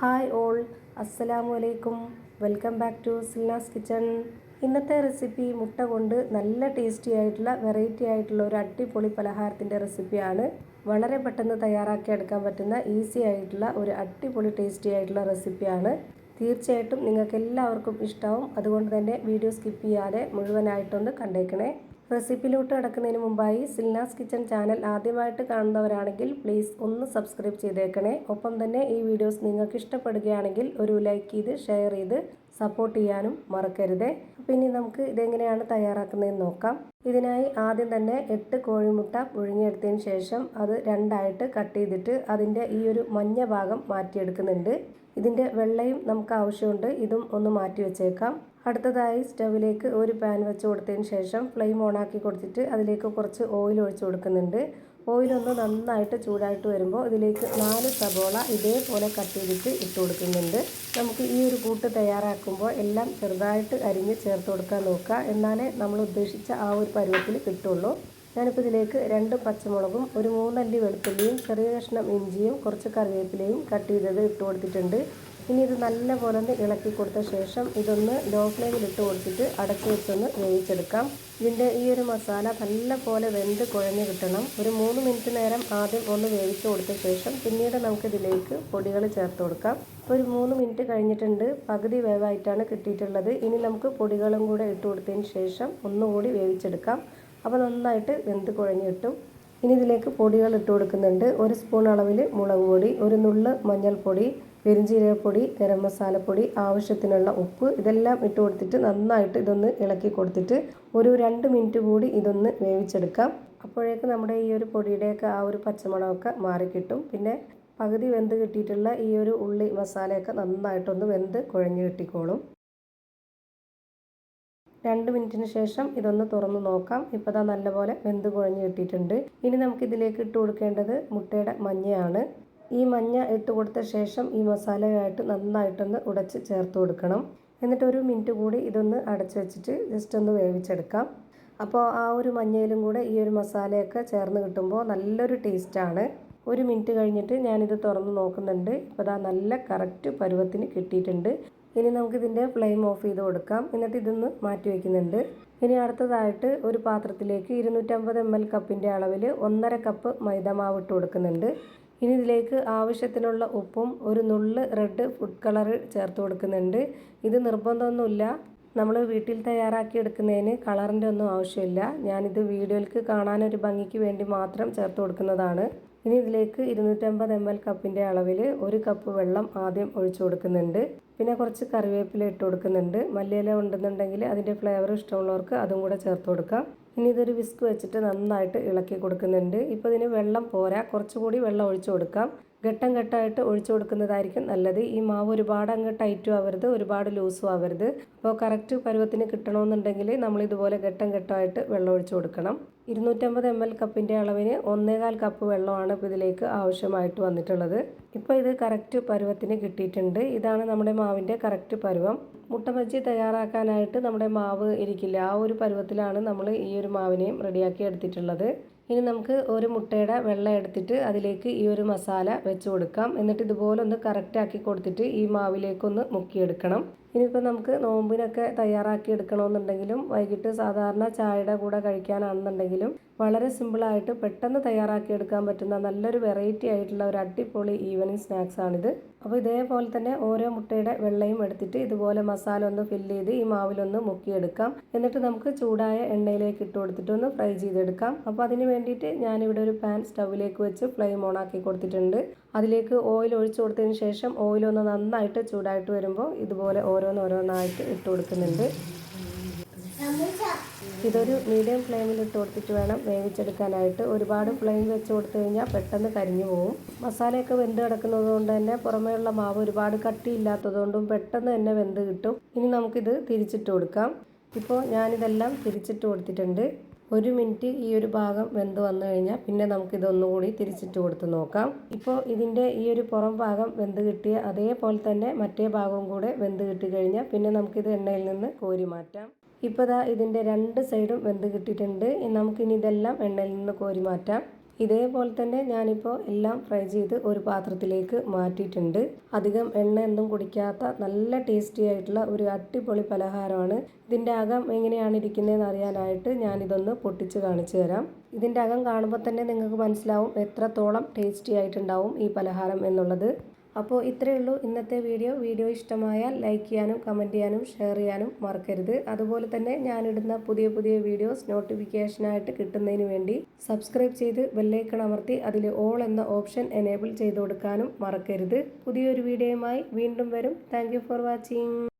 Hi all, അസ്സലാമു അലൈക്കും. Welcome back to Silna's kitchen. ഇന്നത്തെ റെസിപ്പി മുട്ട കൊണ്ട് നല്ല ടേസ്റ്റി ആയിട്ടുള്ള വെറൈറ്റി ആയിട്ടുള്ള ഒരു അടിപൊളി പലഹാരത്തിൻ്റെ റെസിപ്പിയാണ്. വളരെ പെട്ടെന്ന് തയ്യാറാക്കി എടുക്കാൻ പറ്റുന്ന ഈസി ആയിട്ടുള്ള ഒരു അടിപൊളി ടേസ്റ്റി ആയിട്ടുള്ള റെസിപ്പിയാണ്. തീർച്ചയായിട്ടും നിങ്ങൾക്ക് എല്ലാവർക്കും ഇഷ്ടമാവും. അതുകൊണ്ട് തന്നെ വീഡിയോ സ്കിപ്പ് ചെയ്യാതെ മുഴുവനായിട്ടൊന്ന് കണ്ടേക്കണേ. റെസിപ്പിയിലോട്ട് കിടക്കുന്നതിന് മുമ്പായി സിൽനാസ് കിച്ചൺ ചാനൽ ആദ്യമായിട്ട് കാണുന്നവരാണെങ്കിൽ പ്ലീസ് ഒന്ന് സബ്സ്ക്രൈബ് ചെയ്തേക്കണേ. ഒപ്പം തന്നെ ഈ വീഡിയോസ് നിങ്ങൾക്ക് ഇഷ്ടപ്പെടുകയാണെങ്കിൽ ഒരു ലൈക്ക് ചെയ്ത് ഷെയർ ചെയ്ത് സപ്പോർട്ട് ചെയ്യാനും മറക്കരുതേ. അപ്പോൾ ഇനി നമുക്ക് ഇതെങ്ങനെയാണ് തയ്യാറാക്കുന്നതെന്ന് നോക്കാം. ഇതിനായി ആദ്യം തന്നെ 8 കോഴിമുട്ട പുഴുങ്ങിയെടുത്തതിന് ശേഷം അത് രണ്ടായിട്ട് കട്ട് ചെയ്തിട്ട് അതിൻ്റെ ഈ ഒരു മഞ്ഞ ഭാഗം മാറ്റിയെടുക്കുന്നുണ്ട്. ഇതിൻ്റെ വെള്ളയും നമുക്ക് ആവശ്യമുണ്ട്, ഇതും ഒന്ന് മാറ്റി വെച്ചേക്കാം. അടുത്തതായി സ്റ്റവിലേക്ക് ഒരു പാൻ വെച്ച് കൊടുത്തതിന് ശേഷം ഫ്ലെയിം ഓണാക്കി കൊടുത്തിട്ട് അതിലേക്ക് കുറച്ച് ഓയിൽ ഒഴിച്ച് കൊടുക്കുന്നുണ്ട്. ഓയിലൊന്ന് നന്നായിട്ട് ചൂടായിട്ട് വരുമ്പോൾ ഇതിലേക്ക് 4 സബോള ഇതേപോലെ കട്ട് ചെയ്തിട്ട് ഇട്ട് കൊടുക്കുന്നുണ്ട്. നമുക്ക് ഈ ഒരു കൂട്ട് തയ്യാറാക്കുമ്പോൾ എല്ലാം ചെറുതായിട്ട് അരിഞ്ഞ് ചേർത്ത് കൊടുക്കാൻ നോക്കുക, എന്നാലേ നമ്മൾ ഉദ്ദേശിച്ച ആ ഒരു പരുവത്തിൽ കിട്ടുള്ളൂ. ഞാനിപ്പോൾ ഇതിലേക്ക് 2 പച്ചമുളകും ഒരു 3 അല്ലി വെളുത്തുള്ളിയും ചെറിയ കഷ്ണം ഇഞ്ചിയും കുറച്ച് കറിവേപ്പിലയും കട്ട് ചെയ്തത് ഇട്ട് കൊടുത്തിട്ടുണ്ട്. ഇനി ഇത് നല്ലപോലെ ഒന്ന് ഇളക്കി കൊടുത്ത ശേഷം ഇതൊന്ന് ലോ ഫ്ലെയിമിൽ ഇട്ട് കൊടുത്തിട്ട് അടച്ചു വെച്ചൊന്ന് വേവിച്ചെടുക്കാം. ഇതിൻ്റെ ഈ ഒരു മസാല നല്ലപോലെ വെന്ത് കുഴഞ്ഞ് കിട്ടണം. ഒരു 3 മിനിറ്റ് നേരം ആദ്യം ഒന്ന് വേവിച്ച് കൊടുത്ത ശേഷം പിന്നീട് നമുക്കിതിലേക്ക് പൊടികൾ ചേർത്ത് കൊടുക്കാം. ഒരു 3 മിനിറ്റ് കഴിഞ്ഞിട്ടുണ്ട്, പകുതി വേവായിട്ടാണ് കിട്ടിയിട്ടുള്ളത്. ഇനി നമുക്ക് പൊടികളും കൂടെ ഇട്ട് കൊടുത്തതിന് ശേഷം ഒന്നുകൂടി വേവിച്ചെടുക്കാം. അപ്പോൾ നന്നായിട്ട് വെന്ത് കുഴഞ്ഞ് കിട്ടും. ഇനി ഇതിലേക്ക് പൊടികൾ ഇട്ട് കൊടുക്കുന്നുണ്ട്. 1 സ്പൂൺ അളവിൽ മുളക് പൊടി, ഒരു നുള്ള് മഞ്ഞൾപ്പൊടി, പെരുംജീരകപ്പൊടി, ഗരം മസാലപ്പൊടി, ആവശ്യത്തിനുള്ള ഉപ്പ്, ഇതെല്ലാം ഇട്ട് കൊടുത്തിട്ട് നന്നായിട്ട് ഇതൊന്ന് ഇളക്കി കൊടുത്തിട്ട് ഒരു 2 മിനിറ്റ് കൂടി ഇതൊന്ന് വേവിച്ചെടുക്കാം. അപ്പോഴേക്ക് നമ്മുടെ ഈ ഒരു പൊടിയുടെയൊക്കെ ആ ഒരു പച്ചമണമൊക്കെ മാറിക്കിട്ടും. പിന്നെ പകുതി വെന്ത് കിട്ടിയിട്ടുള്ള ഈ ഒരു ഉള്ളി മസാലയൊക്കെ നന്നായിട്ടൊന്ന് വെന്ത് കുഴഞ്ഞ് കിട്ടിക്കോളും. 2 മിനിറ്റിന് ശേഷം ഇതൊന്ന് തുറന്ന് നോക്കാം. ഇപ്പോൾ ദാ നല്ലപോലെ വെന്ത് കുഴഞ്ഞ് കിട്ടിയിട്ടുണ്ട്. ഇനി നമുക്കിതിലേക്ക് ഇട്ട് കൊടുക്കേണ്ടത് മുട്ടയുടെ മഞ്ഞയാണ്. ഈ മഞ്ഞ ഇട്ട് കൊടുത്ത ശേഷം ഈ മസാലയായിട്ട് നന്നായിട്ടൊന്ന് ഉടച്ച് ചേർത്ത് കൊടുക്കണം. എന്നിട്ട് 1 മിനിറ്റ് കൂടി ഇതൊന്ന് അടച്ചു വെച്ചിട്ട് ജസ്റ്റ് ഒന്ന് വേവിച്ചെടുക്കാം. അപ്പോൾ ആ ഒരു മഞ്ഞയിലും കൂടെ ഈ ഒരു മസാലയൊക്കെ ചേർന്ന് കിട്ടുമ്പോൾ നല്ലൊരു ടേസ്റ്റാണ്. 1 മിനിറ്റ് കഴിഞ്ഞിട്ട് ഞാനിത് തുറന്ന് നോക്കുന്നുണ്ട്. ഇപ്പോൾ ദാ നല്ല കറക്റ്റ് പരുവത്തിന് കിട്ടിയിട്ടുണ്ട്. ഇനി നമുക്കിതിൻ്റെ ഫ്ലെയിം ഓഫ് ചെയ്ത് കൊടുക്കാം. എന്നിട്ട് ഇതൊന്ന് മാറ്റി വയ്ക്കുന്നുണ്ട്. ഇനി അടുത്തതായിട്ട് ഒരു പാത്രത്തിലേക്ക് 250 ml കപ്പിൻ്റെ അളവിൽ 1.5 കപ്പ് മൈദമാവ് ഇട്ട് കൊടുക്കുന്നുണ്ട്. ഇനി ഇതിലേക്ക് ആവശ്യത്തിനുള്ള ഉപ്പും ഒരു നുള്ള് റെഡ് ഫുഡ് കളർ ചേർത്ത് കൊടുക്കുന്നുണ്ട്. ഇത് നിർബന്ധമൊന്നുമില്ല, നമ്മൾ വീട്ടിൽ തയ്യാറാക്കി എടുക്കുന്നതിന് കളറിൻ്റെ ഒന്നും ആവശ്യമില്ല. ഞാനിത് വീഡിയോയിലേക്ക് കാണാനൊരു ഭംഗിക്ക് വേണ്ടി മാത്രം ചേർത്ത് കൊടുക്കുന്നതാണ്. ഇനി ഇതിലേക്ക് 250 ml കപ്പിൻ്റെ അളവിൽ 1 കപ്പ് വെള്ളം ആദ്യം ഒഴിച്ചു കൊടുക്കുന്നുണ്ട്. പിന്നെ കുറച്ച് കറിവേപ്പില ഇട്ട് കൊടുക്കുന്നുണ്ട്. മല്ലിയില ഉണ്ടെന്നുണ്ടെങ്കിൽ അതിൻ്റെ ഫ്ലേവർ ഇഷ്ടമുള്ളവർക്ക് അതും കൂടെ ചേർത്ത് കൊടുക്കാം. ഇനി ഇതൊരു വിസ്ക് വെച്ചിട്ട് നന്നായിട്ട് ഇളക്കി കൊടുക്കുന്നുണ്ട്. ഇപ്പോൾ ഇതിന് വെള്ളം പോരാ, കുറച്ചുകൂടി വെള്ളം ഒഴിച്ചു കൊടുക്കാം. ഘട്ടം ഘട്ടമായിട്ട് ഒഴിച്ചു കൊടുക്കുന്നതായിരിക്കും നല്ലത്. ഈ മാവ് ഒരുപാട് അങ്ങ് ടൈറ്റും ആവരുത്, ഒരുപാട് ലൂസും ആവരുത്. അപ്പോൾ കറക്റ്റ് പരുവത്തിന് കിട്ടണമെന്നുണ്ടെങ്കിൽ നമ്മൾ ഇതുപോലെ ഘട്ടം ഘട്ടമായിട്ട് വെള്ളം ഒഴിച്ചു കൊടുക്കണം. 250 ml കപ്പിൻ്റെ അളവിന് 1.25 കപ്പ് വെള്ളമാണ് ഇപ്പോൾ ഇതിലേക്ക് ആവശ്യമായിട്ട് വന്നിട്ടുള്ളത്. ഇപ്പോൾ ഇത് കറക്റ്റ് പരുവത്തിന് കിട്ടിയിട്ടുണ്ട്. ഇതാണ് നമ്മുടെ മാവിൻ്റെ കറക്റ്റ് പരുവം. മുട്ട ബജ്ജി തയ്യാറാക്കാനായിട്ട് നമ്മുടെ മാവ് ഇരിക്കില്ല, ആ ഒരു പരുവത്തിലാണ് നമ്മൾ ഈ ഒരു മാവിനെയും റെഡിയാക്കി എടുത്തിട്ടുള്ളത്. ഇനി നമുക്ക് ഒരു മുട്ടയുടെ വെള്ളം എടുത്തിട്ട് അതിലേക്ക് ഈ ഒരു മസാല വെച്ച് കൊടുക്കാം. എന്നിട്ട് ഇതുപോലെ ഒന്ന് കറക്റ്റാക്കി കൊടുത്തിട്ട് ഈ മാവിലേക്കൊന്ന് മുക്കിയെടുക്കണം. ഇനിയിപ്പോൾ നമുക്ക് നോമ്പിനൊക്കെ തയ്യാറാക്കി എടുക്കണമെന്നുണ്ടെങ്കിലും വൈകിട്ട് സാധാരണ ചായയുടെ കൂടെ കഴിക്കാനാണെന്നുണ്ടെങ്കിലും വളരെ സിമ്പിളായിട്ട് പെട്ടെന്ന് തയ്യാറാക്കി എടുക്കാൻ പറ്റുന്ന നല്ലൊരു വെറൈറ്റി ആയിട്ടുള്ള ഒരു അടിപൊളി ഈവനിങ് സ്നാക്സാണിത്. അപ്പോൾ ഇതേപോലെ തന്നെ ഓരോ മുട്ടയുടെ വെള്ളയും എടുത്തിട്ട് ഇതുപോലെ മസാല ഒന്ന് ഫില്ല് ചെയ്ത് ഈ മാവിലൊന്ന് മുക്കിയെടുക്കാം. എന്നിട്ട് നമുക്ക് ചൂടായ എണ്ണയിലേക്ക് ഇട്ട് കൊടുത്തിട്ടൊന്ന് ഫ്രൈ ചെയ്തെടുക്കാം. അപ്പോൾ അതിന് വേണ്ടിയിട്ട് ഞാനിവിടെ ഒരു പാൻ സ്റ്റൗവിലേക്ക് വെച്ച് ഫ്ലെയിം ഓൺ ആക്കി കൊടുത്തിട്ടുണ്ട്. അതിലേക്ക് ഓയിൽ ഒഴിച്ചു കൊടുത്തതിന് ശേഷം ഓയിലൊന്ന് നന്നായിട്ട് ചൂടായിട്ട് വരുമ്പോൾ ഇതുപോലെ ഓരോന്നായിട്ട് ഇട്ട് കൊടുക്കുന്നുണ്ട്. ഇതൊരു മീഡിയം ഫ്ലെയിമിൽ ഇട്ട് കൊടുത്തിട്ട് വേണം വേവിച്ചെടുക്കാനായിട്ട്. ഒരുപാട് ഫ്ലെയിം വെച്ച് കൊടുത്തു കഴിഞ്ഞാൽ പെട്ടെന്ന് കരിഞ്ഞു പോകും. മസാലയൊക്കെ വെന്ത് കിടക്കുന്നത് കൊണ്ട് തന്നെ പുറമേയുള്ള മാവ് ഒരുപാട് കട്ടിയില്ലാത്തതുകൊണ്ടും പെട്ടെന്ന് തന്നെ വെന്ത് കിട്ടും. ഇനി നമുക്കിത് തിരിച്ചിട്ട് കൊടുക്കാം. ഇപ്പോൾ ഞാനിതെല്ലാം തിരിച്ചിട്ട് കൊടുത്തിട്ടുണ്ട്. 1 മിനിറ്റ് ഈ ഒരു ഭാഗം വെന്ത് വന്നു കഴിഞ്ഞാൽ പിന്നെ നമുക്കിതൊന്നുകൂടി തിരിച്ചിട്ട് കൊടുത്ത് നോക്കാം. ഇപ്പോൾ ഇതിൻ്റെ ഈ ഒരു പുറം ഭാഗം വെന്ത് കിട്ടിയ അതേപോലെ തന്നെ മറ്റേ ഭാഗവും കൂടെ വെന്ത് കിട്ടി കഴിഞ്ഞാൽ പിന്നെ നമുക്കിത് എണ്ണയിൽ നിന്ന് കോരി മാറ്റാം. ഇപ്പോൾ ദാ ഇതിൻ്റെ 2 സൈഡും വെന്ത് കിട്ടിയിട്ടുണ്ട്. നമുക്കിനി ഇതെല്ലാം എണ്ണയിൽ നിന്ന് കോരി മാറ്റാം. ഇതേപോലെ തന്നെ ഞാനിപ്പോൾ എല്ലാം ഫ്രൈ ചെയ്ത് ഒരു പാത്രത്തിലേക്ക് മാറ്റിയിട്ടുണ്ട്. അധികം എണ്ണയൊന്നും കുടിക്കാത്ത നല്ല ടേസ്റ്റി ആയിട്ടുള്ള ഒരു അടിപൊളി പലഹാരമാണ്. ഇതിൻ്റെ അകം എങ്ങനെയാണ് ഇരിക്കുന്നതെന്ന് അറിയാനായിട്ട് ഞാനിതൊന്ന് പൊട്ടിച്ച് കാണിച്ചു തരാം. ഇതിൻ്റെ അകം കാണുമ്പോൾ തന്നെ നിങ്ങൾക്ക് മനസ്സിലാവും എത്രത്തോളം ടേസ്റ്റി ആയിട്ടുണ്ടാവും ഈ പലഹാരം എന്നുള്ളത്. അപ്പോൾ ഇത്രയേ ഉള്ളൂ ഇന്നത്തെ വീഡിയോ ഇഷ്ടമായാൽ ലൈക്ക് ചെയ്യാനും കമൻറ്റ് ചെയ്യാനും ഷെയർ ചെയ്യാനും മറക്കരുത്. അതുപോലെ തന്നെ ഞാനിടുന്ന പുതിയ വീഡിയോസ് നോട്ടിഫിക്കേഷനായിട്ട് കിട്ടുന്നതിന് വേണ്ടി സബ്സ്ക്രൈബ് ചെയ്ത് ബെല്ലൈക്കൺ അമർത്തി അതിൽ ഓൾ എന്ന ഓപ്ഷൻ എനേബിൾ ചെയ്ത് കൊടുക്കാനും മറക്കരുത്. പുതിയൊരു വീഡിയോയുമായി വീണ്ടും വരും. Thank you for watching.